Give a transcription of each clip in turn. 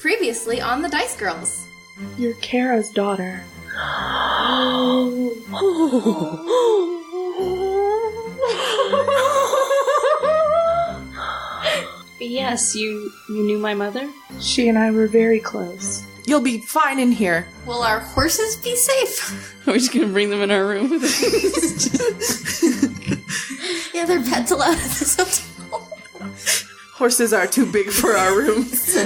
Previously on the Dice Girls. You're Kara's daughter. Yes, you knew my mother? She and I were very close. You'll be fine in here. Will our horses be safe? Are we just gonna bring them in our room with us? Yeah, they're pets allowed at this hotel. Horses are too big for our rooms.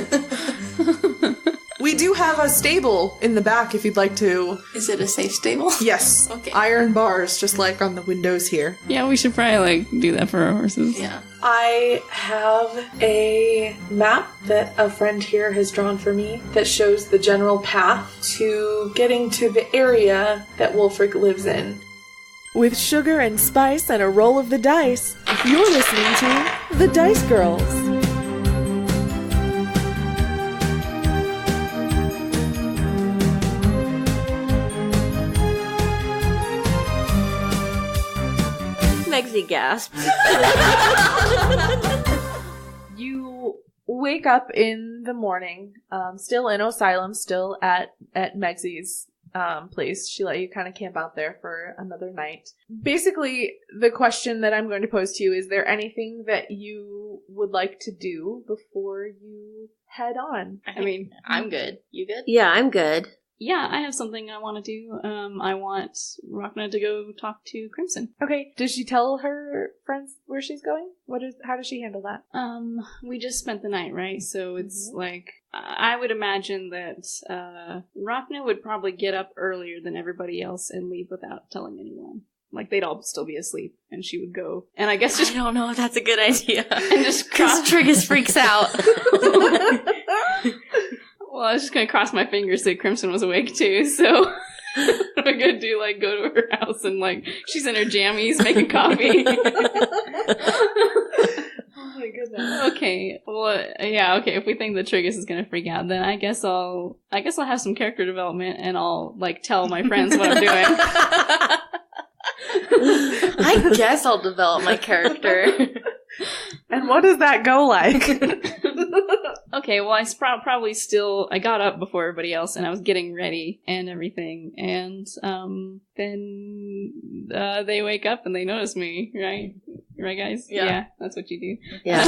We do have a stable in the back if you'd like to. Is it a safe stable? Yes. Okay. Iron bars, just like on the windows here. Yeah, we should probably, do that for our horses. Yeah. I have a map that a friend here has drawn for me that shows the general path to getting to the area that Wulfric lives in. With sugar and spice and a roll of the dice, you're listening to The Dice Girls. Megsy gasps. You wake up in the morning, still in Osylam, still at Megsy's place. She let you kind of camp out there for another night. Basically, the question that I'm going to pose to you is there anything that you would like to do before you head on? I mean, I'm good. You good? Yeah, I'm good. yeah, I have something I want to do. I want Rhakna to go talk to Crimson. Okay, does she tell her friends where she's going? How does she handle that? We just spent the night, right? So it's like, I would imagine that Rhakna would probably get up earlier than everybody else and leave without telling anyone. Like, they'd all still be asleep, and she would go. And I guess just... I don't know if that's a good idea. And just Because Triggus freaks out. Well, I was just gonna cross my fingers that Crimson was awake too, so I'm gonna do, go to her house and, she's in her jammies making coffee. Oh my goodness. Okay, well, yeah, okay, if we think that Triggus is gonna freak out, then I guess I'll have some character development and I'll, tell my friends what I'm doing. I guess I'll develop my character. And what does that go like? Okay, well, I got up before everybody else, and I was getting ready and everything, and then they wake up and they notice me, right? Right, guys? Yeah, that's what you do. Yeah.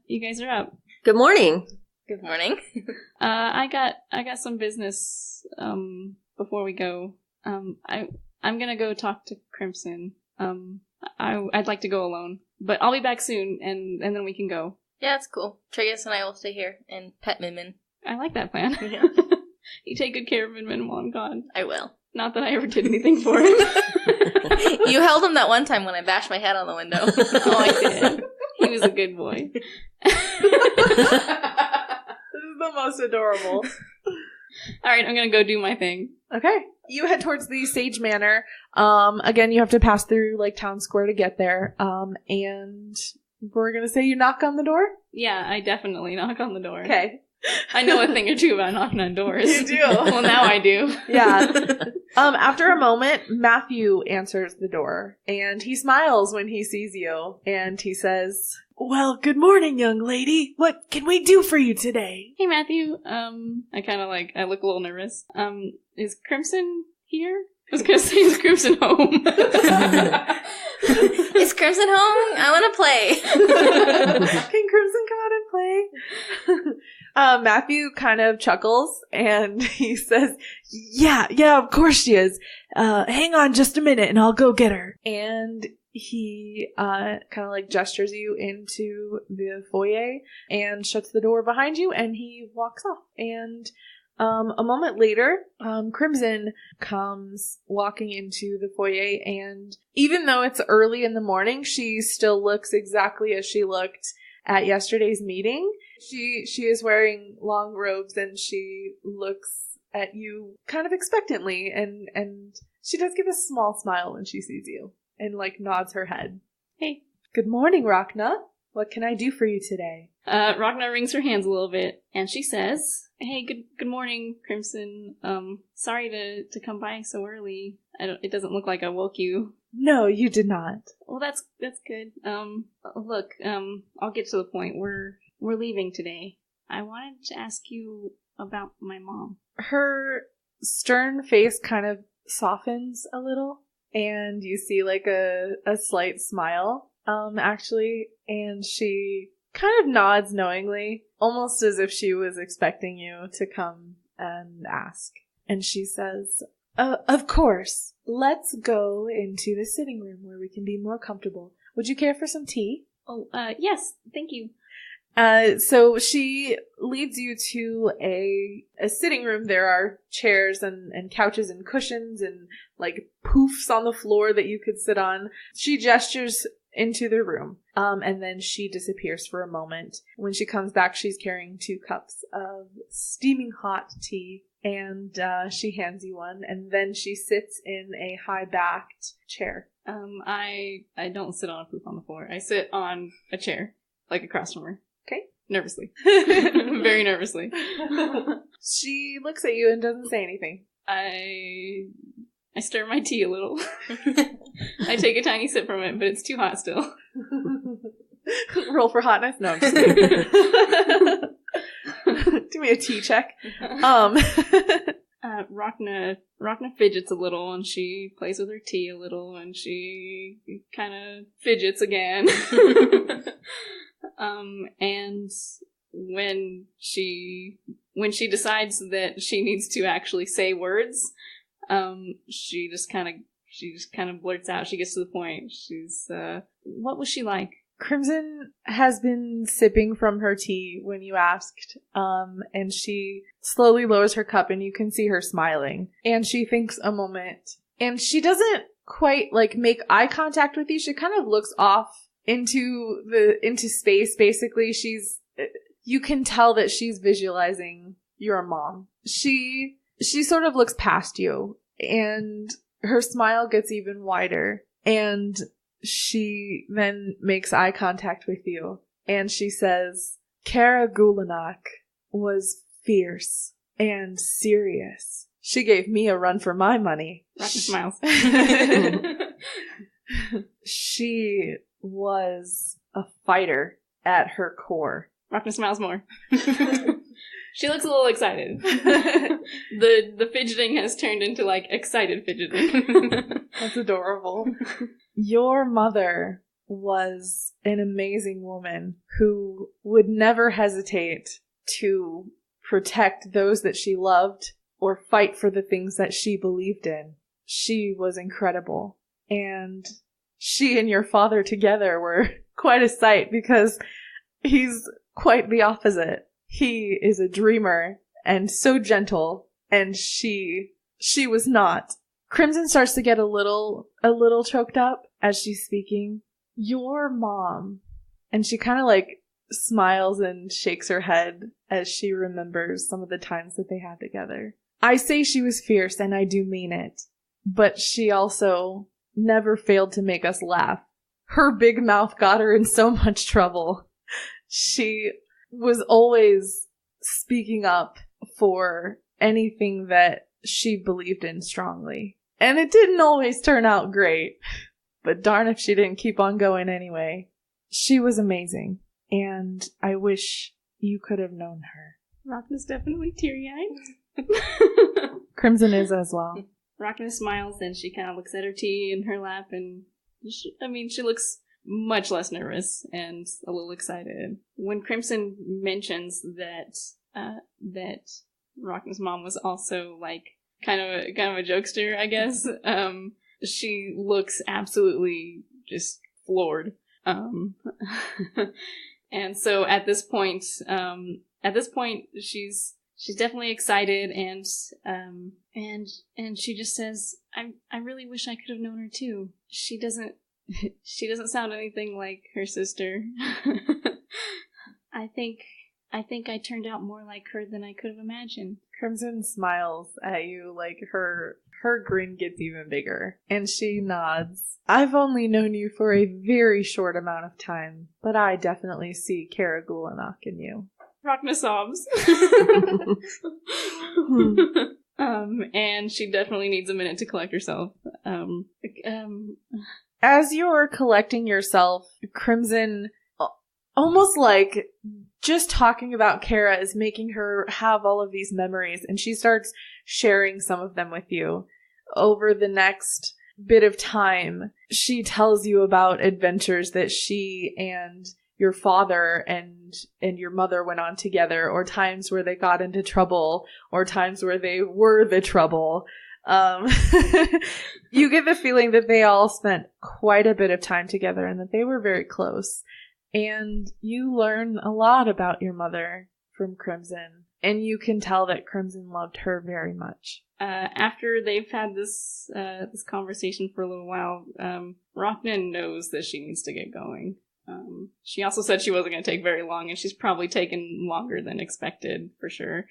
You guys are up. Good morning. Good morning. I got some business before we go. I'm gonna go talk to Crimson. I'd like to go alone, but I'll be back soon, and then we can go. Yeah, it's cool. Triggus and I will stay here and pet Minmin. I like that plan. Yeah. You take good care of Minmin while I'm gone. I will. Not that I ever did anything for him. You held him that one time when I bashed my head on the window. Oh, I did. He was a good boy. This is the most adorable. Alright, I'm gonna go do my thing. Okay. You head towards the Sage Manor. Again, you have to pass through, Town Square to get there. And we're gonna say you knock on the door? Yeah, I definitely knock on the door. Okay. I know a thing or two about knocking on doors. You do? Well, now I do. Yeah. After a moment, Matthew answers the door, and he smiles when he sees you, and he says, "Well, good morning, young lady. What can we do for you today?" Hey, Matthew. I kind of I look a little nervous. Is Crimson here? I was gonna say, is Crimson home? Is Crimson home? I want to play. Can Crimson come out and play? Matthew kind of chuckles and he says, yeah, of course she is. Hang on just a minute and I'll go get her. And he kind of gestures you into the foyer and shuts the door behind you, and he walks off. And a moment later, Crimson comes walking into the foyer, and even though it's early in the morning, she still looks exactly as she looked at yesterday's meeting. She is wearing long robes, and she looks at you kind of expectantly, and she does give a small smile when she sees you, and nods her head. Hey. Good morning, Rhakna. What can I do for you today? Rhakna wrings her hands a little bit, and she says, "Hey, good morning, Crimson. Sorry to come by so early. It doesn't look like I woke you No, you did not. Well, that's good. Look, I'll get to the point. We're leaving today. I wanted to ask you about my mom. Her stern face kind of softens a little, and you see like a slight smile, actually, and she kind of nods knowingly, almost as if she was expecting you to come and ask. And she says, of course, let's go into the sitting room where we can be more comfortable. Would you care for some tea? Oh, yes, thank you. So she leads you to a sitting room. There are chairs and couches and cushions and like poofs on the floor that you could sit on. She gestures into the room, and then she disappears for a moment. When she comes back, she's carrying 2 cups of steaming hot tea, and she hands you one, and then she sits in a high-backed chair. I don't sit on a poop on the floor. I sit on a chair, like across from her. Okay. Nervously. Very nervously. She looks at you and doesn't say anything. I stir my tea a little. I take a tiny sip from it, but it's too hot still. Roll for hotness? No, I'm just kidding. Do me a tea check. Rhakna fidgets a little, and she plays with her tea a little, and she kind of fidgets again. And when she decides that she needs to actually say words, she just kind of blurts out. She gets to the point. She's, what was she like? Crimson has been sipping from her tea when you asked, and she slowly lowers her cup, and you can see her smiling. And she thinks a moment, and she doesn't quite like make eye contact with you. She kind of looks off into space. Basically, you can tell that she's visualizing your mom. She sort of looks past you, and her smile gets even wider, and she then makes eye contact with you, and she says, Cara Gulanak was fierce and serious. She gave me a run for my money. Rhakna smiles. She was a fighter at her core. Rhakna smiles more. She looks a little excited. The fidgeting has turned into, like, excited fidgeting. That's adorable. Your mother was an amazing woman who would never hesitate to protect those that she loved or fight for the things that she believed in. She was incredible. And she and your father together were quite a sight, because he's quite the opposite. He is a dreamer and so gentle, and she was not. Crimson starts to get a little choked up as she's speaking. Your mom. And she kind of like smiles and shakes her head as she remembers some of the times that they had together. I say she was fierce, and I do mean it. But she also never failed to make us laugh. Her big mouth got her in so much trouble. She was always speaking up for anything that she believed in strongly. And it didn't always turn out great. But darn if she didn't keep on going anyway. She was amazing. And I wish you could have known her. Rhakna's definitely teary-eyed. Crimson is as well. Rhakna smiles, and she kind of looks at her tea in her lap, and she looks much less nervous and a little excited. When Crimson mentions that Rhakna's mom was also like kind of a jokester, I guess, she looks absolutely just floored. And so at this point, she's definitely excited, and she just says, I really wish I could have known her too. She doesn't sound anything like her sister. I think I turned out more like her than I could have imagined. Crimson smiles at you, like her grin gets even bigger, and she nods. I've only known you for a very short amount of time, but I definitely see Cara Gulanak in you. Rhakna sobs. And she definitely needs a minute to collect herself. As you're collecting yourself, Crimson, almost like just talking about Kara is making her have all of these memories, and she starts sharing some of them with you. Over the next bit of time, she tells you about adventures that she and your father and your mother went on together, or times where they got into trouble, or times where they were the trouble. You get the feeling that they all spent quite a bit of time together and that they were very close. And you learn a lot about your mother from Crimson, and you can tell that Crimson loved her very much. After they've had this conversation for a little while, Rhakna knows that she needs to get going. She also said she wasn't going to take very long, and she's probably taken longer than expected, for sure.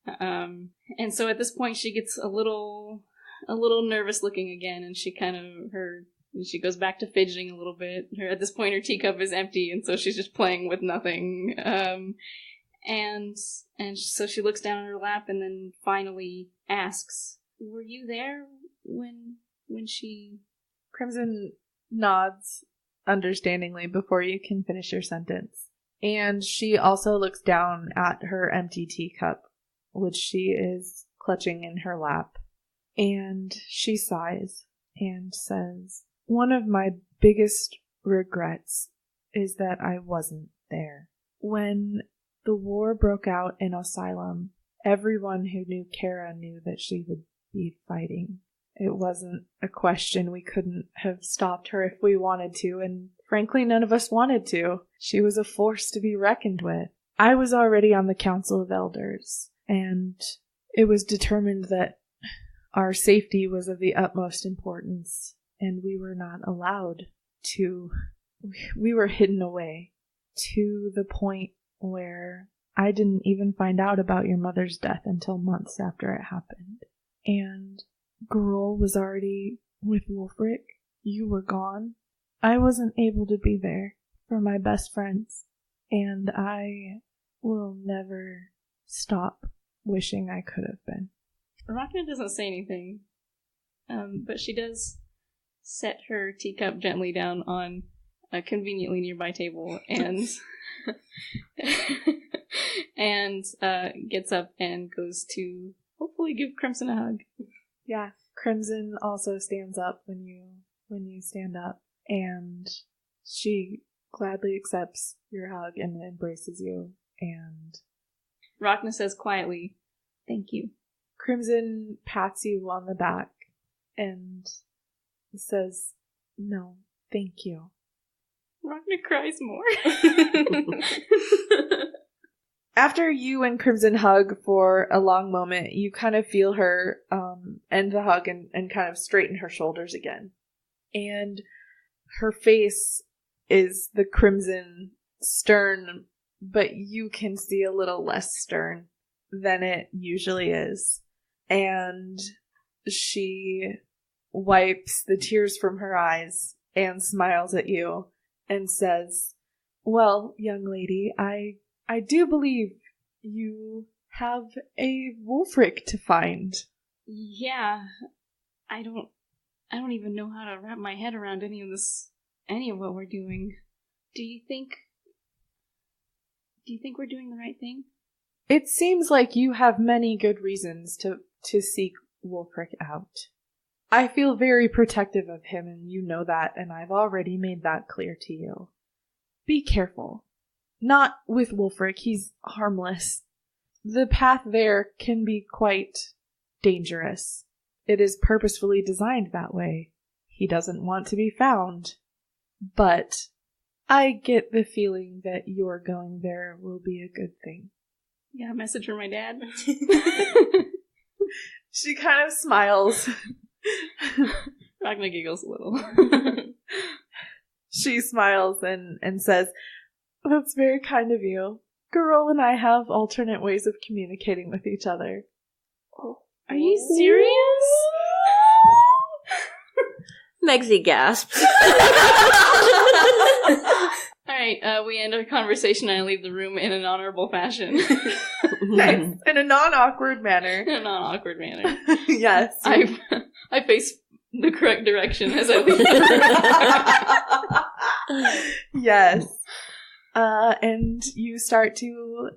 And so at this point, she gets a little nervous looking again, and she she goes back to fidgeting a little bit. At this point, her teacup is empty, and so she's just playing with nothing. And so she looks down at her lap, and then finally asks, "Were you there when she?" Crimson nods understandingly before you can finish your sentence. And she also looks down at her empty teacup, which she is clutching in her lap. And she sighs and says, "One of my biggest regrets is that I wasn't there. When the war broke out in Osylam, everyone who knew Kara knew that she would be fighting. It wasn't a question. We couldn't have stopped her if we wanted to, and frankly, none of us wanted to. She was a force to be reckoned with. I was already on the Council of Elders, and it was determined that our safety was of the utmost importance, and we were not allowed to. We were hidden away to the point where I didn't even find out about your mother's death until months after it happened. And Girl was already with Wulfric. You were gone. I wasn't able to be there for my best friends, and I will never stop wishing I could have been." Rhakna doesn't say anything, but she does set her teacup gently down on a conveniently nearby table and gets up and goes to hopefully give Crimson a hug. Yeah, Crimson also stands up when you stand up, and she gladly accepts your hug and embraces you, and Rhakna says quietly, "Thank you." Crimson pats you on the back and says, "No, thank you." Rhakna cries more. After you and Crimson hug for a long moment, you kind of feel her end the hug and kind of straighten her shoulders again. And her face is the Crimson stern, but you can see a little less stern than it usually is. And she wipes the tears from her eyes and smiles at you and says, "Well, young lady, I do believe you have a Wulfric to find." Yeah, I don't even know how to wrap my head around any of what we're doing. Do you think we're doing the right thing? It seems like you have many good reasons to seek Wulfric out. I feel very protective of him, and you know that, and I've already made that clear to you. Be careful. Not with Wulfric, he's harmless. The path there can be quite dangerous. It is purposefully designed that way. He doesn't want to be found. But I get the feeling that your going there will be a good thing. You got a message from my dad? She kind of smiles. Rhakna giggles a little. She smiles and says, "That's very kind of you. Girl and I have alternate ways of communicating with each other." Oh, are you serious? Megsy gasps. Alright, right, we end our conversation and I leave the room in an honorable fashion. Nice. In a non-awkward manner. In a non-awkward manner. Yes. I face the correct direction as I leave. Yes. And you start to,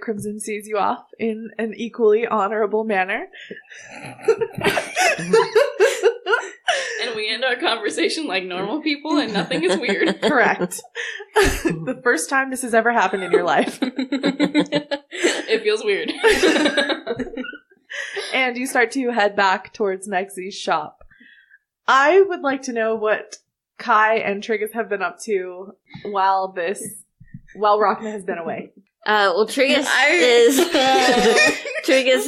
Crimson sees you off in an equally honorable manner. And we end our conversation like normal people and nothing is weird. Correct. The first time this has ever happened in your life. It feels weird. And you start to head back towards Megsy's shop. I would like to know what Kai and Triggus have been up to while Rhakna has been away. Well, Triggus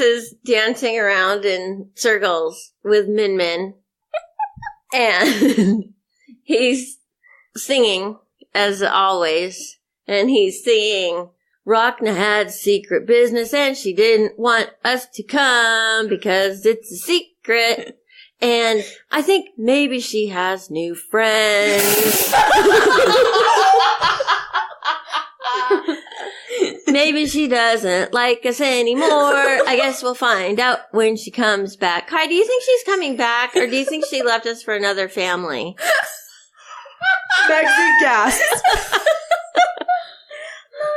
is dancing around in circles with Min Min. And he's singing, as always. And he's singing, Rhakna had secret business and she didn't want us to come because it's a secret. And I think maybe she has new friends. Maybe she doesn't like us anymore. I guess we'll find out when she comes back. Kai, do you think she's coming back, or do you think she left us for another family? Megsy gasps. No,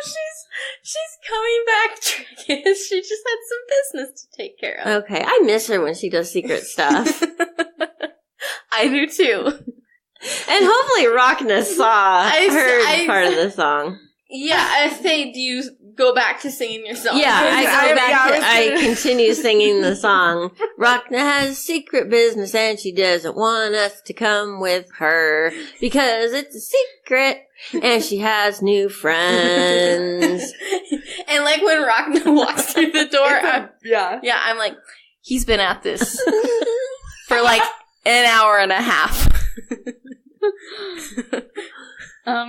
she's coming back, Triggus. She just had some business to take care of. Okay, I miss her when she does secret stuff. I do too. And hopefully Rhakna heard part of the song. Yeah, I say, do you go back to singing your song? Yeah, I continue singing the song. Rhakna has secret business and she doesn't want us to come with her because it's a secret and she has new friends. And like when Rhakna walks through the door, I'm like, he's been at this for like an hour and a half.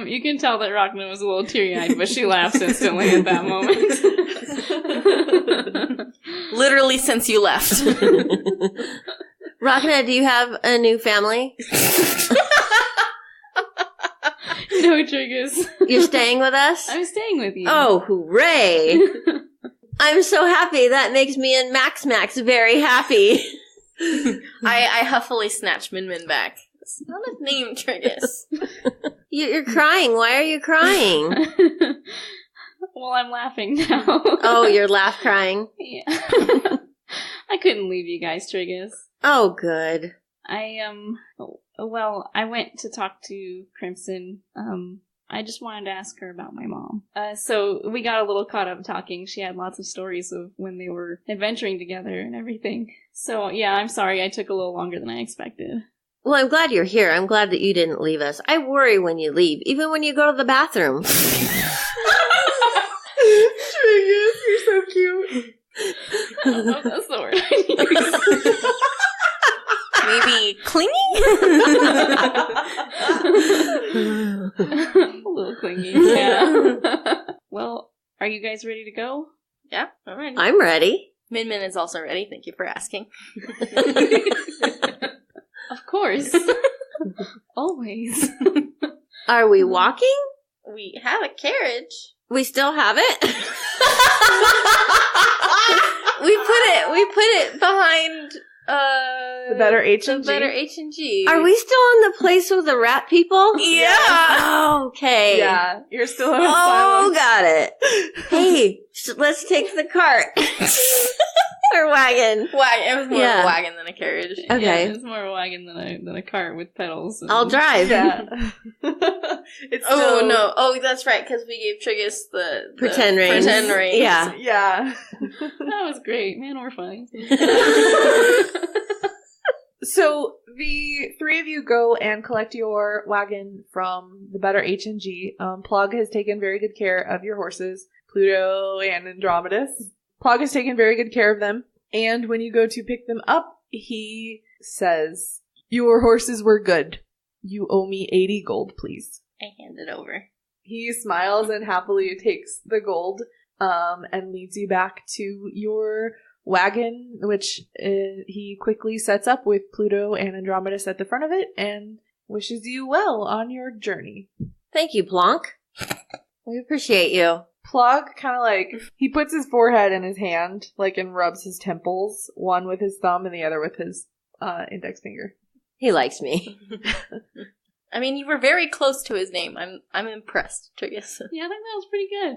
You can tell that Rhakna was a little teary-eyed, but she laughs instantly at that moment. Literally since you left. Rhakna, do you have a new family? No, Triggus. You're staying with us? I'm staying with you. Oh, hooray. I'm so happy. That makes me and Max very happy. I huffily snatch Min Min back. It's not a name, Triggus. You're crying. Why are you crying? Well, I'm laughing now. Oh, you're crying? Yeah. I couldn't leave you guys, Triggus. Oh, good. I went to talk to Crimson. I just wanted to ask her about my mom. So we got a little caught up talking. She had lots of stories of when they were adventuring together and everything. So, yeah, I'm sorry I took a little longer than I expected. Well, I'm glad you're here. I'm glad that you didn't leave us. I worry when you leave, even when you go to the bathroom. Triggus, you're so cute. I don't know if that's the word I use. Maybe clingy? A little clingy, yeah. Well, are you guys ready to go? Yeah, I'm ready. I'm ready. Min Min is also ready. Thank you for asking. Of course. Always. Are we walking? We have a carriage. We still have it? We put it behind The better H&G. The better H&G. Are we still in the place with the rat people? Yeah. Oh, okay. Yeah, you're still in Oh, asylum. got it. Hey, let's take the cart. Or wagon. Wagon. It was more of Yeah. a wagon than a carriage. Okay. Yeah, it's more a wagon than a cart with pedals. I'll drive. Yeah. It's Oh, still- no. Oh, that's right, because we gave Triggus the Pretend reins. Pretend reins. Yeah. Yeah. That was great. Man, we're funny. So the three of you go and collect your wagon from the better H&G. Plug has taken very good care of your horses, Pluto and Andromedas. Plug has taken very good care of them. And when you go to pick them up, he says, "Your horses were good. You owe me 80 gold, please." I hand it over. He smiles and happily takes the gold and leads you back to your wagon, which he quickly sets up with Pluto and Andromedas at the front of it and wishes you well on your journey. Thank you, Plonk. We appreciate you. Plug kind of like, he puts his forehead in his hand, like, and rubs his temples, one with his thumb and the other with his index finger. He likes me. I mean, you were very close to his name. I'm impressed, Triggus. Yeah, I think that was pretty good.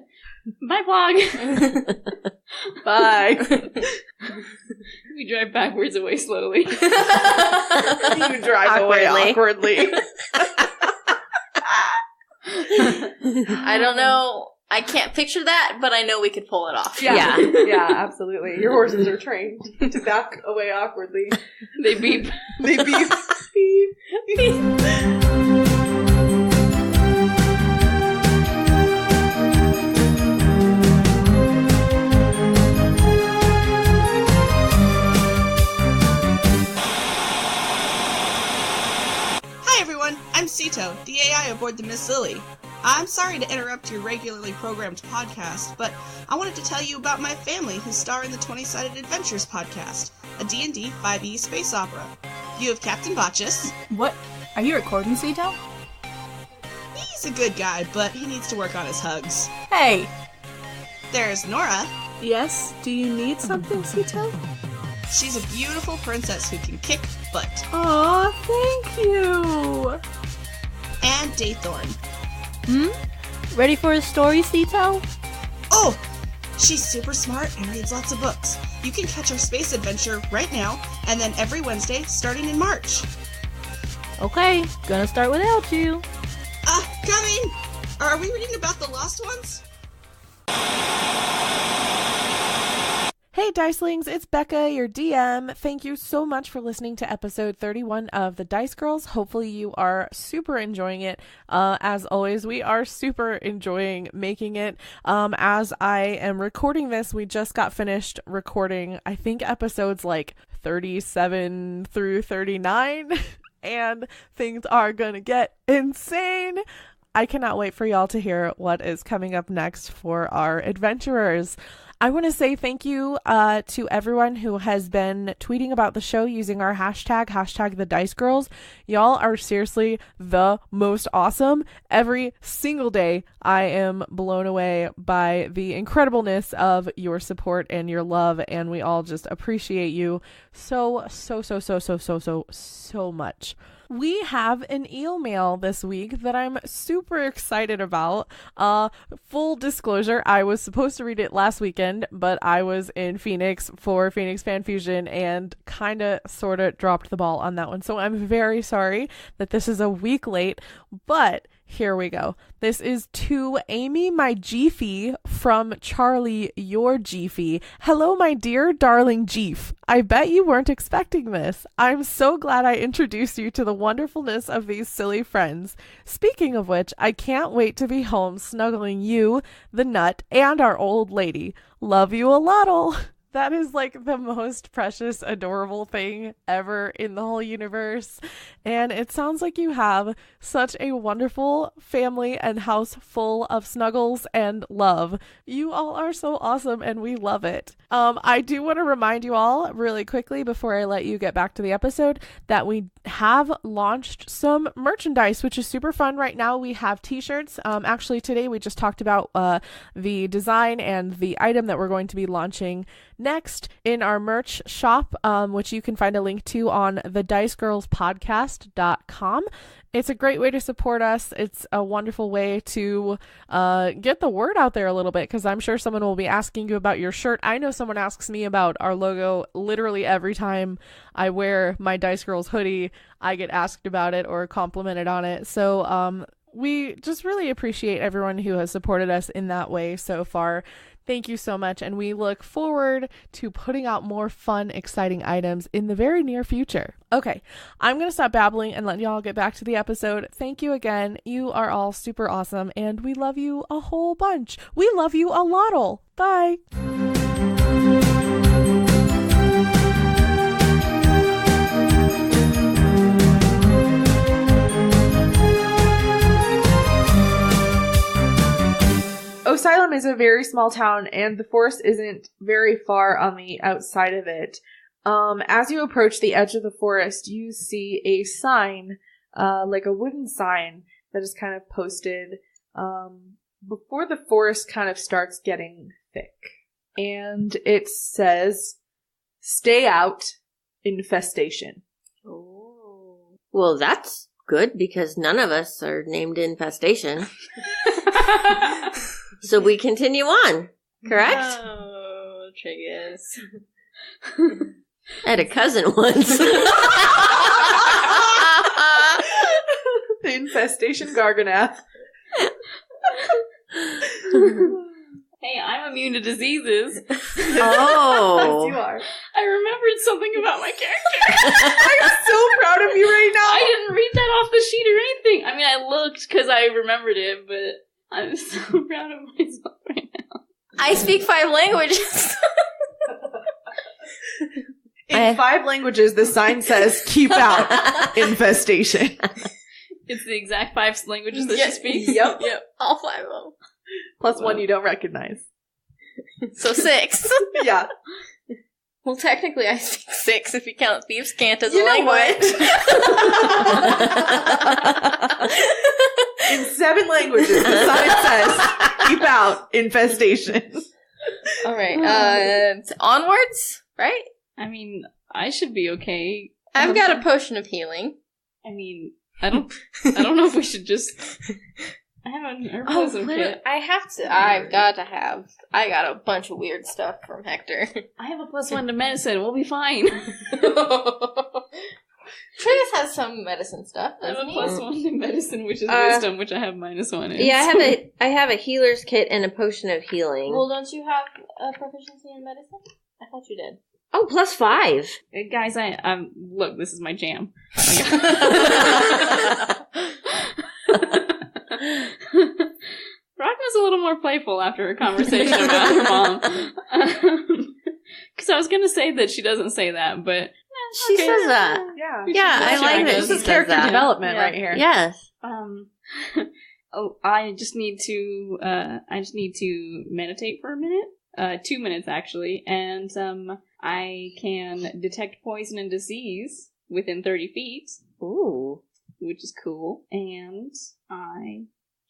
Bye, Plog. Bye. We drive backwards away slowly. You drive away awkwardly. I don't know. I can't picture that, but I know we could pull it off. Yeah, absolutely. Your horses are trained to back away awkwardly. They beep. They beep. Beep. Beep. Hi everyone, I'm Sito, the AI aboard the Miss Lily. I'm sorry to interrupt your regularly programmed podcast, but I wanted to tell you about my family who star in the 20-Sided Adventures podcast, a D&D 5e space opera. You have Captain Botchus. What? Are you recording, Sito? He's a good guy, but he needs to work on his hugs. Hey! There's Nora. Yes? Do you need something, Sito? She's a beautiful princess who can kick butt. Aw, thank you! And Daythorn. Ready for a story, Sito? Oh! She's super smart and reads lots of books. You can catch our space adventure right now, and then every Wednesday, starting in March. Okay, gonna start without you. Coming! Are we reading about the Lost Ones? Hey Dicelings, it's Becca, your DM. Thank you so much for listening to episode 31 of The Dice Girls. Hopefully you are super enjoying it. As always, we are super enjoying making it. As I am recording this, we just got finished recording, I think, episodes like 37 through 39, and things are gonna get insane. I cannot wait for y'all to hear what is coming up next for our adventurers. I want to say thank you to everyone who has been tweeting about the show using our hashtag the Dice Girls. Y'all are seriously the most awesome. Every single day I am blown away by the incredibleness of your support and your love, and we all just appreciate you so much. We have an email mail this week that I'm super excited about. Full disclosure, I was supposed to read it last weekend, but I was in Phoenix for Phoenix Fan Fusion and sorta dropped the ball on that one. So I'm very sorry that this is a week late, but here we go. This is to Amy, my Jeefy, from Charlie, your Jeefy. Hello, my dear darling Jeef. I bet you weren't expecting this. I'm so glad I introduced you to the wonderfulness of these silly friends. Speaking of which, I can't wait to be home snuggling you, the nut, and our old lady. Love you a lot. That is like the most precious, adorable thing ever in the whole universe. And it sounds like you have such a wonderful family and house full of snuggles and love. You all are so awesome and we love it. I do want to remind you all really quickly before I let you get back to the episode that we have launched some merchandise, which is super fun right now. We have t-shirts. Actually today we just talked about the design and the item that we're going to be launching next in our merch shop, which you can find a link to on thedicegirlspodcast.com. It's a great way to support us. It's a wonderful way to get the word out there a little bit, because I'm sure someone will be asking you about your shirt. I know someone asks me about our logo literally every time I wear my Dice Girls hoodie. I get asked about it or complimented on it. So we just really appreciate everyone who has supported us in that way so far. Thank you so much, and we look forward to putting out more fun, exciting items in the very near future. Okay, I'm going to stop babbling and let y'all get back to the episode. Thank you again. You are all super awesome, and we love you a whole bunch. We love you a lot. Bye. Osylam is a very small town, and the forest isn't very far on the outside of it. As you approach the edge of the forest, you see a sign, like a wooden sign, that is kind of posted before the forest kind of starts getting thick. And it says, "Stay out, infestation." Oh. Well, that's good because none of us are named Infestation. So we continue on, correct? Oh, Triggus. I had a cousin once. Infestation Garganath. Hey, I'm immune to diseases. Oh. Yes, you are. I remembered something about my character. I'm so proud of you right now. I didn't read that off the sheet or anything. I mean, I looked because I remembered it, but I'm so proud of myself right now. I speak 5 languages. In 5 languages, the sign says, "Keep out, infestation." It's the exact 5 languages that she speaks? Yep. All 5 of them. Plus 1 you don't recognize. So 6. Yeah. Well, technically I speak 6 if you count Thieves' Cant as You a know language. In 7 languages, the sign says, "Keep out, infestation." Alright, onwards, right? I mean, I should be okay. I've got a potion of healing. I mean, I don't know if we should just... I have an herbalism kit. I got a bunch of weird stuff from Hector. I have a +1 to medicine. We'll be fine. Triggus has some medicine stuff, I have doesn't a he? +1 to medicine, which is wisdom, which I have -1 in. Yeah, I have a healer's kit and a potion of healing. Well, don't you have a proficiency in medicine? I thought you did. Oh, +5. Guys, look, this is my jam. Rhakna's a little more playful after her conversation about her mom. Because I was going to say that she doesn't say that, but... She says that. Yeah. Yeah, I like that. This is character development right here. Yes. I just need to meditate for a minute. 2 minutes, actually. And, I can detect poison and disease within 30 feet. Ooh. Which is cool. And I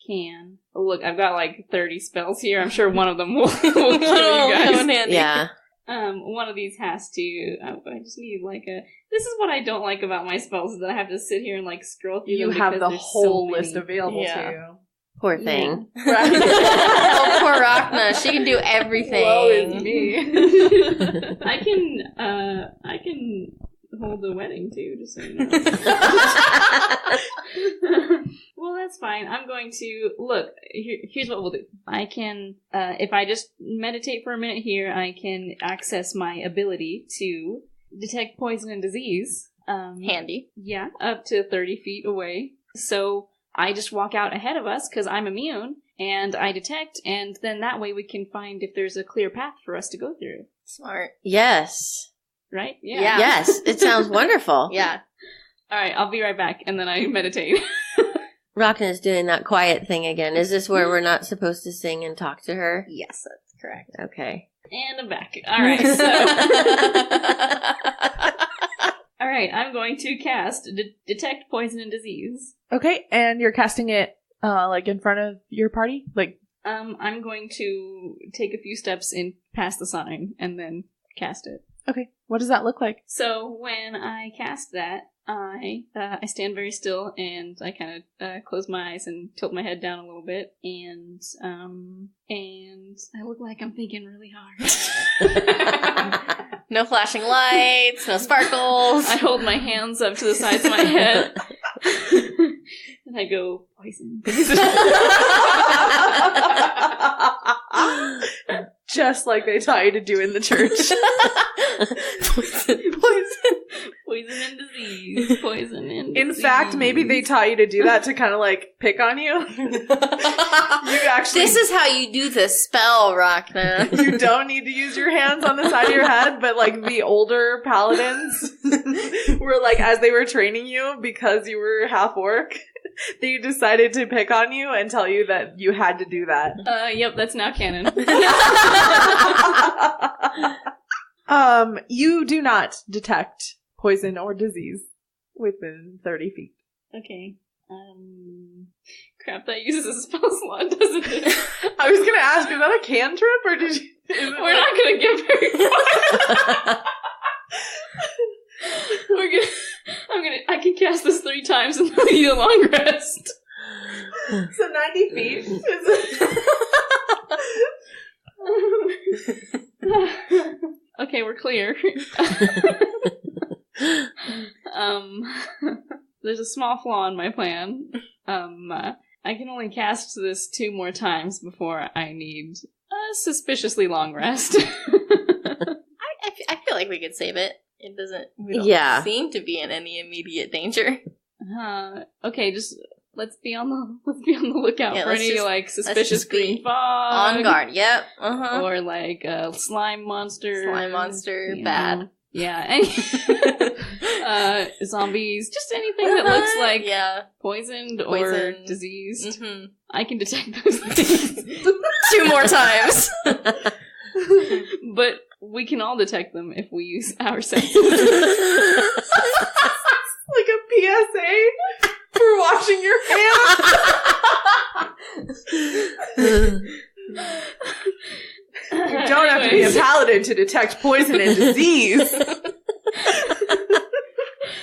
can... Oh, look, I've got like 30 spells here. I'm sure one of them will kill you guys. Yeah. One of these has to... I just need like a... This is what I don't like about my spells, is that I have to sit here and like scroll through them. You have the whole so list available to you. Poor thing. Yeah. Oh, poor Rhakna. She can do everything. Woe is me. I can hold the wedding too, just so you know. Well, that's fine. I'm going to look. Here's what we'll do. I can, if I just meditate for a minute here, I can access my ability to detect poison and disease. Handy. Yeah, up to 30 feet away. So I just walk out ahead of us because I'm immune, and I detect, and then that way we can find if there's a clear path for us to go through. Smart. Yes. Right? Yeah. Yes. It sounds wonderful. Yeah. All right, I'll be right back, and then I meditate. Rhakna's doing that quiet thing again. Is this where we're not supposed to sing and talk to her? Yes, that's correct. Okay. And I'm back. All right, so... All right, I'm going to cast Detect Poison and Disease. Okay, and you're casting it like in front of your party? Like I'm going to take a few steps in past the sign and then cast it. Okay, what does that look like? So when I cast that, I stand very still and I kind of close my eyes and tilt my head down a little bit, and I look like I'm thinking really hard. No flashing lights, no sparkles. I hold my hands up to the sides of my head and I go, poison. Just like they taught you to do in the church. Poison and disease. Poison and In disease. fact, maybe they taught you to do that to kind of like pick on you. You actually... This is how you do the spell, Rhakna. You don't need to use your hands on the side of your head, but like the older paladins were like, as they were training you, because you were half orc, they decided to pick on you and tell you that you had to do that. Yep, that's now canon. You do not detect poison or disease within 30 feet. Okay. Crap, that uses a spell slot, doesn't it? I was gonna ask, is that a cantrip, or did you... We're not gonna get very far. I can cast this 3 times and then we need a long rest. So 90 feet Okay, we're clear. There's a small flaw in my plan. I can only cast this 2 more times before I need a suspiciously long rest. I feel like we could save it. It doesn't. We don't seem to be in any immediate danger. Okay, just let's be on the lookout for any suspicious green fog. On guard. Yep. Or a slime monster. Slime monster. Bad. Yeah. Zombies. Just anything that looks like poisoned or diseased. Mm-hmm. I can detect those things 2 more times. But we can all detect them if we use our senses. Like a PSA for washing your hands. You don't have to be a paladin to detect poison and disease.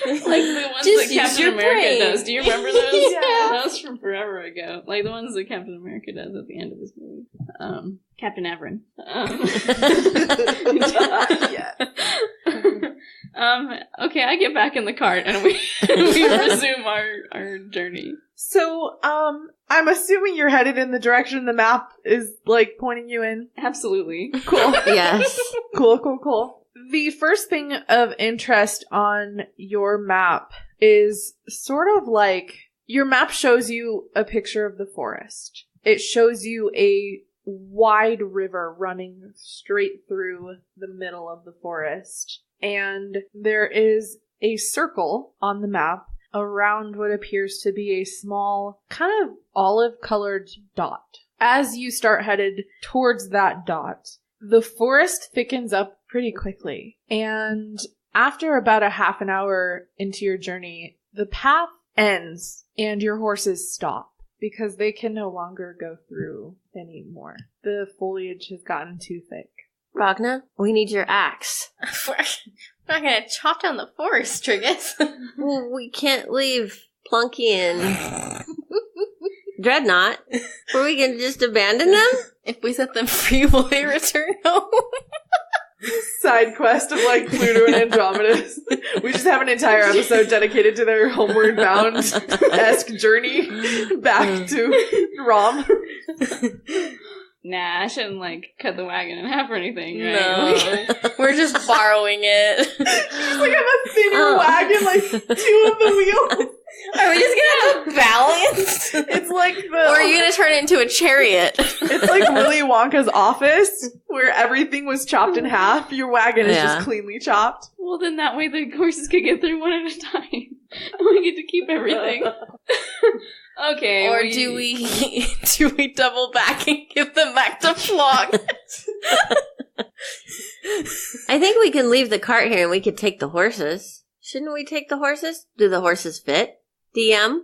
Like the ones that Captain America does. Do you remember those? Yeah. That was from forever ago. Like the ones that Captain America does at the end of this movie. Captain Averin. Okay, I get back in the cart and we resume our journey. So, I'm assuming you're headed in the direction the map is, pointing you in? Absolutely. Cool. Yes. Cool. The first thing of interest on your map is sort of your map shows you a picture of the forest. It shows you a wide river running straight through the middle of the forest. And there is a circle on the map around what appears to be a small, kind of olive-colored dot. As you start headed towards that dot, the forest thickens up pretty quickly. And after about a half an hour into your journey, the path ends and your horses stop because they can no longer go through anymore. The foliage has gotten too thick. Rhakna, we need your axe. We're not gonna chop down the forest, Triggus. Well, we can't leave Plunky and Dreadnought. Are we gonna just abandon them? If we set them free, will they return home? Side quest of Pluto and Andromedus. We just have an entire episode dedicated to their homeward bound-esque journey back to Rom. Nah, I shouldn't cut the wagon in half or anything, right? No. We're just borrowing it. Just have a thinner wagon, 2 of the wheels. Are we just gonna have a balance? It's or are you gonna turn it into a chariot? It's like Willy Wonka's office, where everything was chopped in half. Your wagon is just cleanly chopped. Well, then that way the horses could get through one at a time. We get to keep everything. Okay. Or do we double back and give them back to Flock? I think we can leave the cart here and we could take the horses. Shouldn't we take the horses? Do the horses fit? DM?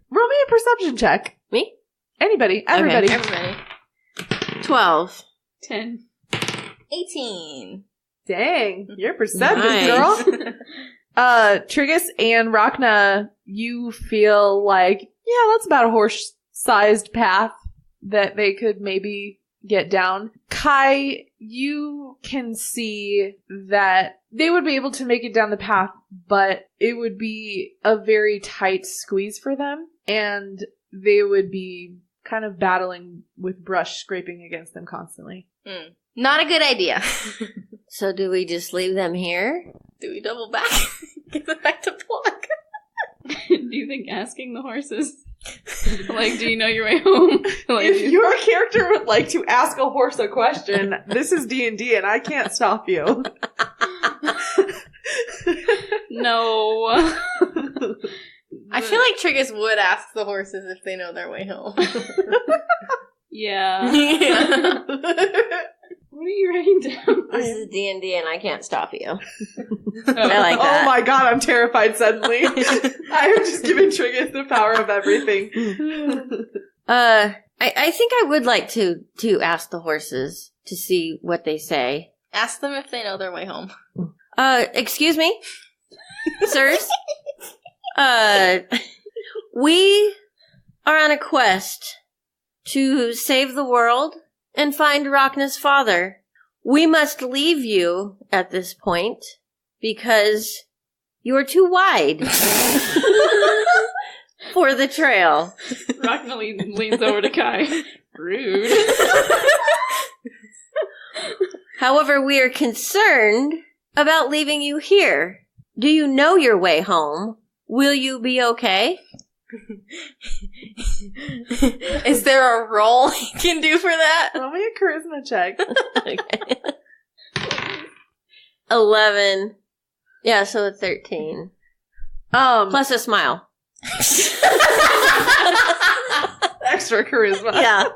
Roll me a perception check. Me? Anybody. Everybody. Okay. Everybody. 12. 10. 18. Dang. You're perceptive, Nice. girl. Triggus and Rhakna, you feel that's about a horse-sized path that they could maybe get down. Kai, you can see that they would be able to make it down the path, but it would be a very tight squeeze for them, and they would be kind of battling with brush scraping against them constantly. Not a good idea. So do we just leave them here? Do we double back? Give them back to Pluck. Do you think asking the horses, do you know your way home? If your character would like to ask a horse a question, this is D&D and I can't stop you. No. I feel like Triggus would ask the horses if they know their way home. Yeah. Yeah. What What are you writing down? This is D&D and I can't stop you. Oh. I like that. Oh my god, I'm terrified suddenly. I have just given Triggus the power of everything. I think I would like to ask the horses to see what they say. Ask them if they know their way home. Excuse me? Sirs? We are on a quest to save the world and find Rhakna's father. We must leave you at this point because you are too wide for the trail. Rhakna leans over to Kai. Rude. However, we are concerned about leaving you here. Do you know your way home? Will you be okay? Is there a roll he can do for that? Roll me a charisma check. Okay. 11. Yeah, so a 13. Plus a smile. Extra charisma. Yeah.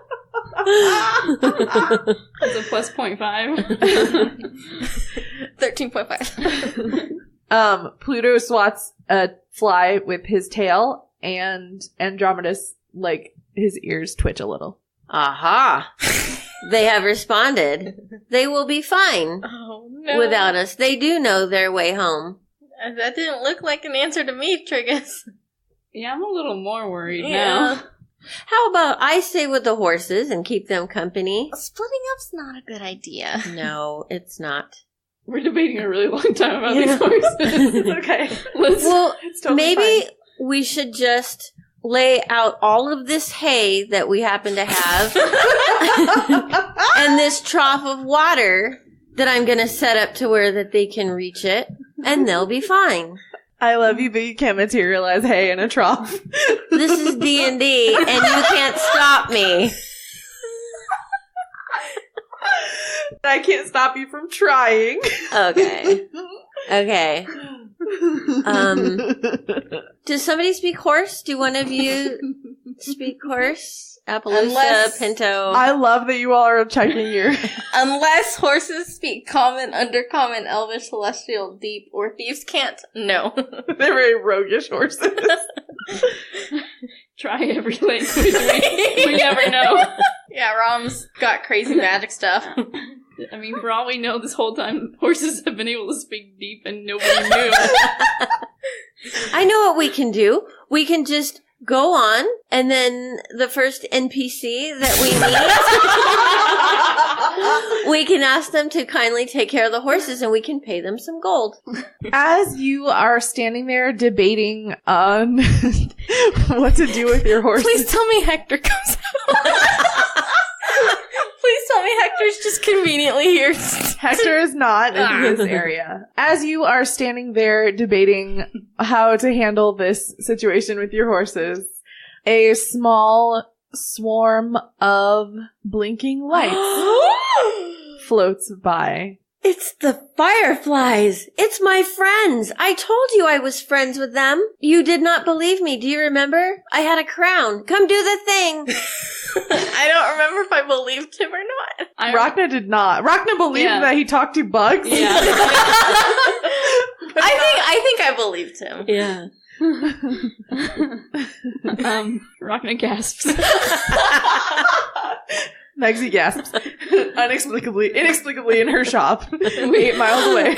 That's a plus 0.5. 13.5. Pluto swats a fly with his tail, and Andromeda's, his ears twitch a little. Aha. They have responded. They will be fine without us. They do know their way home. That didn't look like an answer to me, Triggus. Yeah, I'm a little more worried now. How about I stay with the horses and keep them company? Splitting up's not a good idea. No, it's not. We're debating a really long time about these horses. It's okay. It's totally maybe fine. We should just lay out all of this hay that we happen to have and this trough of water that I'm going to set up to where that they can reach it, and they'll be fine. I love you, but you can't materialize hay in a trough. This is D&D, and you can't stop me. I can't stop you from trying. Okay. Does somebody speak horse? Do one of you speak horse? Appaloosa, Pinto. I love that you all are checking your... Unless horses speak common, undercommon, elvish, celestial, deep, or thieves can't. No. They're very roguish horses. Try every language. We never know. Yeah, Rom's got crazy magic stuff. I mean, for all we know, this whole time, horses have been able to speak deep and nobody knew. I know what we can do. We can just go on, and then the first NPC that we meet, we can ask them to kindly take care of the horses, and we can pay them some gold. As you are standing there debating on what to do with your horses... Please tell me Hector comes out. Please tell me Hector's just conveniently here. Hector is not in this area. As you are standing there debating how to handle this situation with your horses, a small swarm of blinking lights floats by. It's the fireflies. It's my friends. I told you I was friends with them. You did not believe me. Do you remember? I had a crown. Come do the thing. I don't remember if I believed him or not. Rhakna did not. Rhakna believed that he talked to bugs. Yeah. I think I believed him. Yeah. Rhakna gasps. Megsy gasps. Inexplicably in her shop. 8 miles away.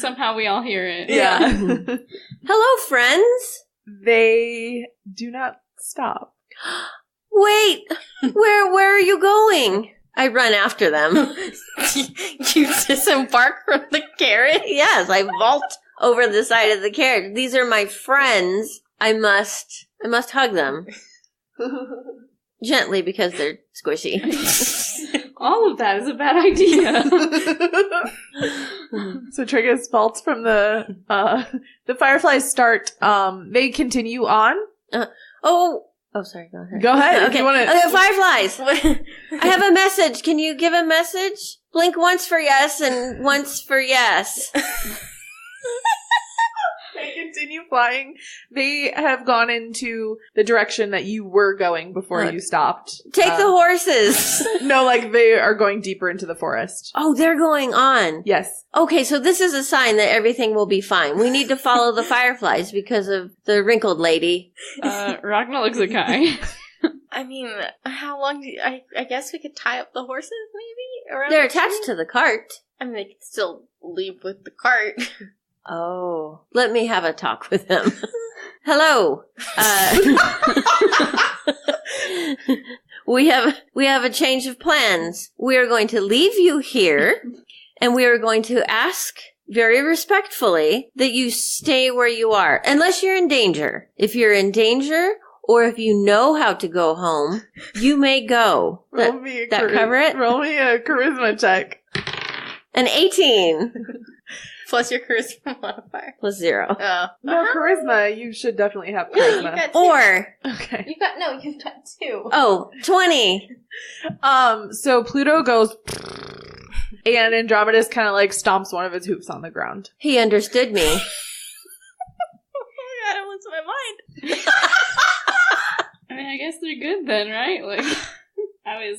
Somehow we all hear it. Yeah. Hello, friends. They do not stop. Wait, where are you going? I run after them. You disembark from the carriage? Yes, I vault over the side of the carriage. These are my friends. I must hug them. Gently, because they're squishy. All of that is a bad idea. So Triggus vaults from the fireflies start, they continue on. Oh, sorry, go ahead. Go ahead. Okay, If you wanna... fireflies. I have a message. Can you give a message? Blink once for yes and once for yes. They continue flying. They have gone into the direction that you were going before you stopped. Take the horses. No, like they are going deeper into the forest. Oh, they're going on. Yes. Okay, so this is a sign that everything will be fine. We need to follow the fireflies because of the wrinkled lady. Rhakna looks at Kai. I mean, how long do I guess we could tie up the horses, maybe? Around They're the attached tree? to the cart. I mean, they could still leave with the cart. Oh. Let me have a talk with them. Hello. We have a change of plans. We are going to leave you here, and we are going to ask very respectfully that you stay where you are, unless you're in danger. If you're in danger, or if you know how to go home, you may go. That cover it? Roll me a charisma check. An 18. Plus your charisma modifier. Plus 0. No, charisma. You should definitely have charisma. Yeah, you got 2. Or, Okay. You've got 2. oh, 20. So Pluto goes, and Andromedus kind of like stomps one of his hooves on the ground. He understood me. Oh my god, I lost my mind. I mean, I guess they're good then, right? Like, I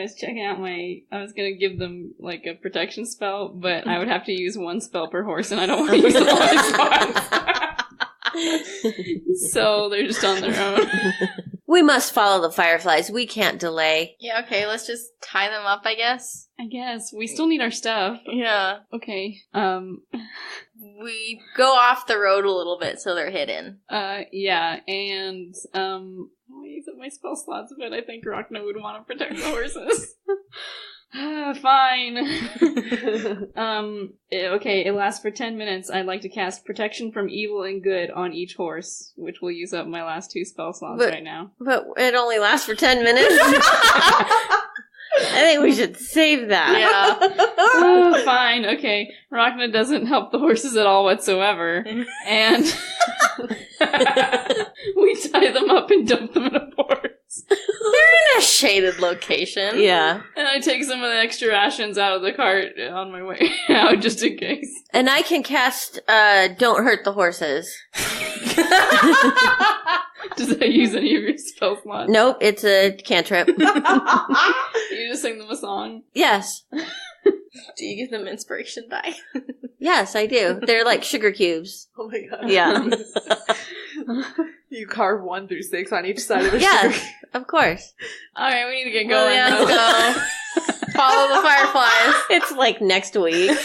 was checking out I was gonna give them, like, a protection spell, but I would have to use 1 spell per horse, and I don't want to use it all at once. So they're just on their own. We must follow the fireflies. We can't delay. Yeah, okay, let's just tie them up, I guess. I guess. We still need our stuff. Yeah. Okay. We go off the road a little bit so they're hidden. Yeah, and, I'll use up my spell slots, but I think Rhakna would want to protect the horses. Fine. Okay, it lasts for 10 minutes. I'd like to cast Protection from Evil and Good on each horse, which will use up my last 2 spell slots right now. But it only lasts for 10 minutes? I think we should save that. Yeah. Oh, fine, okay. Rhakna doesn't help the horses at all whatsoever. And we tie them up and dump them in a forest. They're in a shaded location. Yeah. And I take some of the extra rations out of the cart on my way out, just in case. And I can cast Don't Hurt the Horses. Does that use any of your spell slots? Nope, it's a cantrip. You just sing them a song? Yes. Do you give them inspiration die? Yes, I do. They're like sugar cubes. Oh my god. Yeah. You carve 1 through 6 on each side of the Yes, sugar. of course. Alright, we need to get Well, going. yeah, let's go. Follow the fireflies. It's like next week.